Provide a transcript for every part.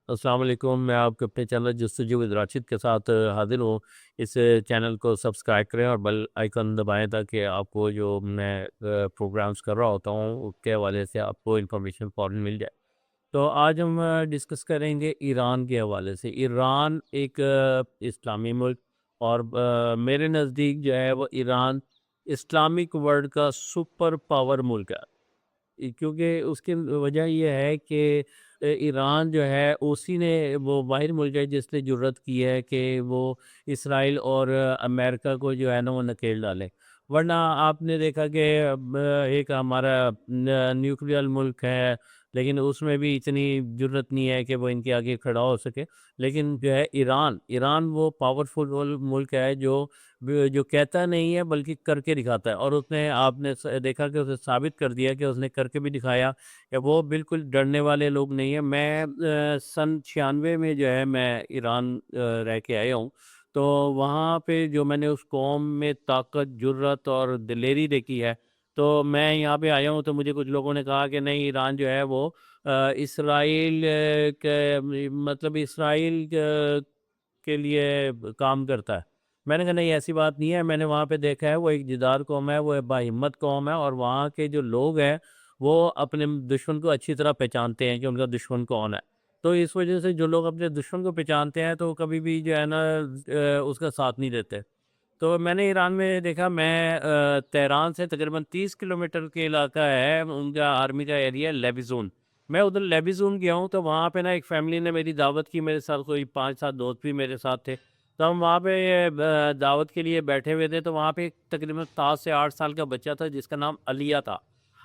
السلام علیکم، میں آپ کے اپنے چینل جستجو ود راشد کے ساتھ حاضر ہوں۔ اس چینل کو سبسکرائب کریں اور بیل آئیکن دبائیں تاکہ آپ کو جو میں پروگرامز کر رہا ہوتا ہوں اس کے حوالے سے آپ کو انفارمیشن فوراً مل جائے۔ تو آج ہم ڈسکس کریں گے ایران کے حوالے سے۔ ایران ایک اسلامی ملک اور میرے نزدیک جو ہے وہ ایران اسلامک ورلڈ کا سپر پاور ملک ہے، کیونکہ اس کی وجہ یہ ہے کہ ایران جو ہے اسی نے وہ واحد ملک ہے جس نے جرت کی ہے کہ وہ اسرائیل اور امریکہ کو جو ہے نا وہ نکیل ڈالے۔ ورنہ آپ نے دیکھا کہ ایک ہمارا نیوکلیئر ملک ہے، لیکن اس میں بھی اتنی جرت نہیں ہے کہ وہ ان کے آگے کھڑا ہو سکے۔ لیکن جو ہے ایران وہ پاورفل ملک ہے جو کہتا نہیں ہے بلکہ کر کے دکھاتا ہے، اور اس نے آپ نے دیکھا کہ اسے ثابت کر دیا کہ اس نے کر کے بھی دکھایا کہ وہ بالکل ڈرنے والے لوگ نہیں ہیں۔ میں سن 96 میں جو ہے میں ایران رہ کے آیا ہوں، تو وہاں پہ جو میں نے اس قوم میں طاقت، جرت اور دلیری دیکھی ہے، تو میں یہاں پہ آیا ہوں تو مجھے کچھ لوگوں نے کہا کہ نہیں، ایران جو ہے وہ اسرائیل کے مطلب اسرائیل کے لیے کام کرتا ہے۔ میں نے کہا نہیں، ایسی بات نہیں ہے، میں نے وہاں پہ دیکھا ہے وہ ایک جدار قوم ہے، وہ با ہمت قوم ہے، اور وہاں کے جو لوگ ہیں وہ اپنے دشمن کو اچھی طرح پہچانتے ہیں کہ ان کا دشمن کون ہے۔ تو اس وجہ سے جو لوگ اپنے دشمن کو پہچانتے ہیں تو کبھی بھی جو ہے نا اس کا ساتھ نہیں دیتے۔ تو میں نے ایران میں دیکھا، میں تہران سے تقریباً 30 کلومیٹر کے علاقہ ہے ان کا آرمی کا ایریا، لیبیزون۔ میں ادھر لیبیزون گیا ہوں، تو وہاں پہ نا ایک فیملی نے میری دعوت کی، میرے ساتھ کوئی 5-7 دوست بھی میرے ساتھ تھے۔ تو ہم وہاں پہ دعوت کے لیے بیٹھے ہوئے تھے، تو وہاں پہ ایک تقریباً 7 سے 8 سال کا بچہ تھا جس کا نام علیہ تھا۔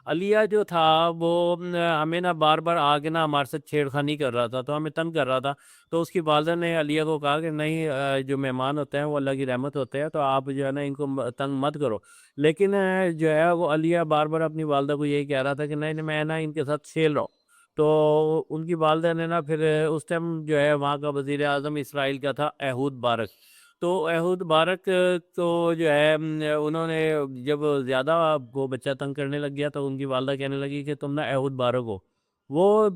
علیہ جو تھا وہ ہمیں نا بار بار آگے نا ہمارے ساتھ چھیڑخانی کر رہا تھا، تو ہمیں تنگ کر رہا تھا۔ تو اس کی والدہ نے علیہ کو کہا کہ نہیں، جو مہمان ہوتے ہیں وہ اللہ کی رحمت ہوتے ہیں، تو آپ جو ہے نا ان کو تنگ مت کرو۔ لیکن جو ہے وہ علیہ بار بار اپنی والدہ کو یہی کہہ رہا تھا کہ نہیں، میں نا ان کے ساتھ کھیل رہا ہوں۔ تو ان کی والدہ نے نا پھر اس ٹائم جو ہے وہاں کا وزیر اعظم اسرائیل کا تھا ایہود بارک۔ تو ایہود بارک تو جو ہے انہوں نے جب زیادہ وہ بچہ تنگ کرنے لگ گیا تو ان کی والدہ کہنے لگی کہ تم نا ایہود بارک ہو۔ وہ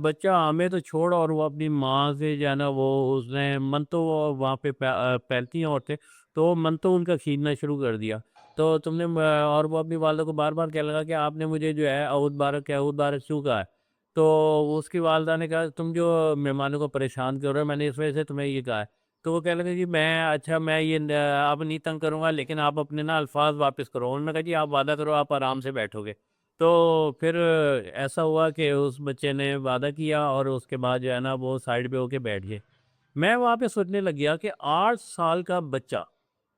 بچہ ہمیں تو چھوڑ، اور وہ اپنی ماں سے جو ہے نا وہ اس نے منتو وہاں پہ پھیلتی ہیں عورتیں، تو منتو ان کا کھینچنا شروع کر دیا۔ تو تم نے اور وہ اپنی والدہ کو بار بار کہنے لگا کہ آپ نے مجھے جو ہے ایہود بارک کیوں کہا ہے؟ تو اس کی والدہ نے کہا تم جو مہمانوں کو پریشان کر رہے ہو، میں نے اس وجہ سے تمہیں یہ کہا ہے۔ تو وہ کہنے لگا جی اچھا میں یہ اب نہیں تنگ کروں گا، لیکن آپ اپنے نا الفاظ واپس کرو۔ انہوں نے کہا جی آپ وعدہ کرو، آپ آرام سے بیٹھو گے۔ تو پھر ایسا ہوا کہ اس بچے نے وعدہ کیا، اور اس کے بعد جو ہے نا وہ سائڈ پہ ہو کے بیٹھ گئے۔ میں وہاں پہ سوچنے لگ گیا کہ 8 سال کا بچہ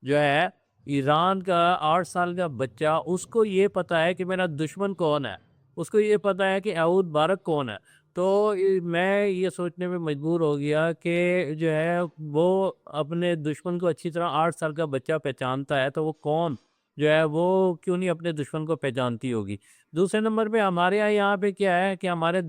جو ہے، ایران کا 8 سال کا بچہ، اس کو یہ پتا ہے کہ میرا دشمن کون ہے، اس کو یہ پتا ہے کہ ایہود بارک کون ہے۔ تو میں یہ سوچنے میں مجبور ہو گیا کہ جو ہے وہ اپنے دشمن کو اچھی طرح 8 سال کا بچہ پہچانتا ہے، تو وہ قوم جو ہے وہ کیوں نہیں اپنے دشمن کو پہچانتی ہوگی؟ دوسرے نمبر پہ ہمارے یہاں پہ کیا ہے کہ ہمارے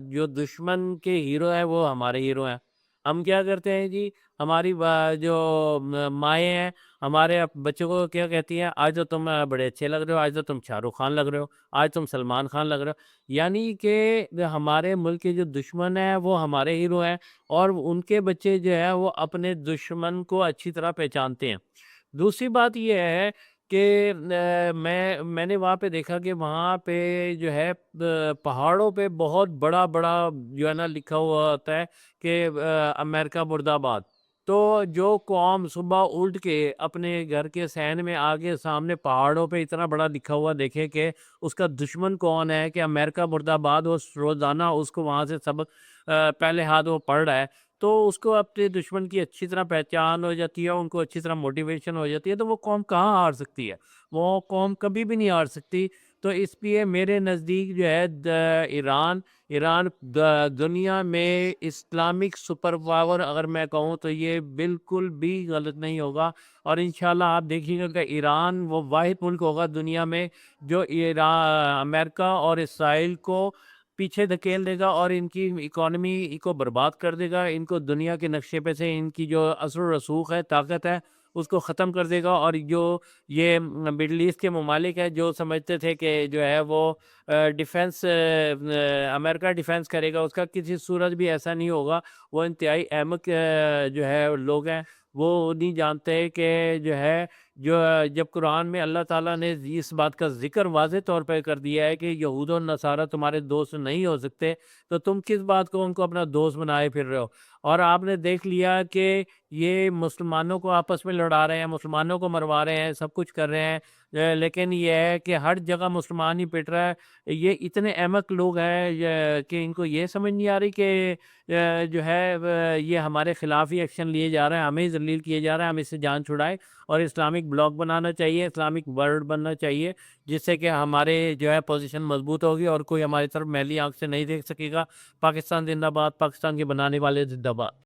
جو دشمن کے ہیرو ہیں وہ ہمارے ہیرو ہیں۔ ہم کیا کرتے ہیں جی، ہماری جو مائیں ہیں ہمارے بچوں کو کیا کہتی ہیں، آج تو تم بڑے اچھے لگ رہے ہو، آج تو تم شاہ رخ خان لگ رہے ہو، آج تم سلمان خان لگ رہے ہو۔ یعنی کہ ہمارے ملک کے جو دشمن ہیں وہ ہمارے ہیرو ہیں، اور ان کے بچے جو ہیں وہ اپنے دشمن کو اچھی طرح پہچانتے ہیں۔ دوسری بات یہ ہے کہ میں نے وہاں پہ دیکھا کہ وہاں پہ جو ہے پہاڑوں پہ بہت بڑا بڑا جو ہے نا لکھا ہوا ہوتا ہے کہ امریکہ مرد آباد۔ تو جو قوم صبح اٹھ کے اپنے گھر کے صحن میں آگے سامنے پہاڑوں پہ اتنا بڑا لکھا ہوا دیکھے کہ اس کا دشمن کون ہے، کہ امریکہ مرد آباد، وہ روزانہ اس کو وہاں سے سبق پہلے ہاتھ وہ پڑھ رہا ہے، تو اس کو اپنے دشمن کی اچھی طرح پہچان ہو جاتی ہے، ان کو اچھی طرح موٹیویشن ہو جاتی ہے، تو وہ قوم کہاں ہار سکتی ہے؟ وہ قوم کبھی بھی نہیں ہار سکتی۔ تو اس لیے میرے نزدیک جو ہے ایران دنیا میں اسلامک سپر پاور اگر میں کہوں تو یہ بالکل بھی غلط نہیں ہوگا۔ اور انشاءاللہ آپ دیکھیں گے کہ ایران وہ واحد ملک ہوگا دنیا میں جو امریکہ اور اسرائیل کو پیچھے دھکیل دے گا، اور ان کی اکانومی کو برباد کر دے گا، ان کو دنیا کے نقشے پہ سے ان کی جو اثر و رسوخ ہے، طاقت ہے، اس کو ختم کر دے گا، اور جو یہ مڈل ایسٹ کے ممالک ہیں جو سمجھتے تھے کہ جو ہے وہ ڈیفنس امریکہ ڈیفنس کرے گا، اس کا کسی صورت بھی ایسا نہیں ہوگا۔ وہ انتہائی احمق جو ہے لوگ ہیں، وہ نہیں جانتے کہ جو ہے جو جب قرآن میں اللہ تعالیٰ نے اس بات کا ذکر واضح طور پہ کر دیا ہے کہ یہود و نصارہ تمہارے دوست نہیں ہو سکتے، تو تم کس بات کو ان کو اپنا دوست بنائے پھر رہے ہو؟ اور آپ نے دیکھ لیا کہ یہ مسلمانوں کو آپس میں لڑا رہے ہیں، مسلمانوں کو مروا رہے ہیں، سب کچھ کر رہے ہیں، لیکن یہ ہے کہ ہر جگہ مسلمان ہی پٹ رہا ہے۔ یہ اتنے احمق لوگ ہیں کہ ان کو یہ سمجھ نہیں آ رہی کہ جو ہے یہ ہمارے خلاف ہی ایکشن لیے جا رہے ہیں، ہمیں ہی ذلیل کیے جا رہے ہیں، ہم اس سے جان چھڑائے، اور اسلامک بلاک بنانا چاہیے، اسلامک ورلڈ بننا چاہیے، جس سے کہ ہمارے جو ہے پوزیشن مضبوط ہوگی اور کوئی ہماری طرف میلی آنکھ سے نہیں دیکھ سکے گا۔ پاکستان زندہ باد، پاکستان کے بنانے والے زندہ باد۔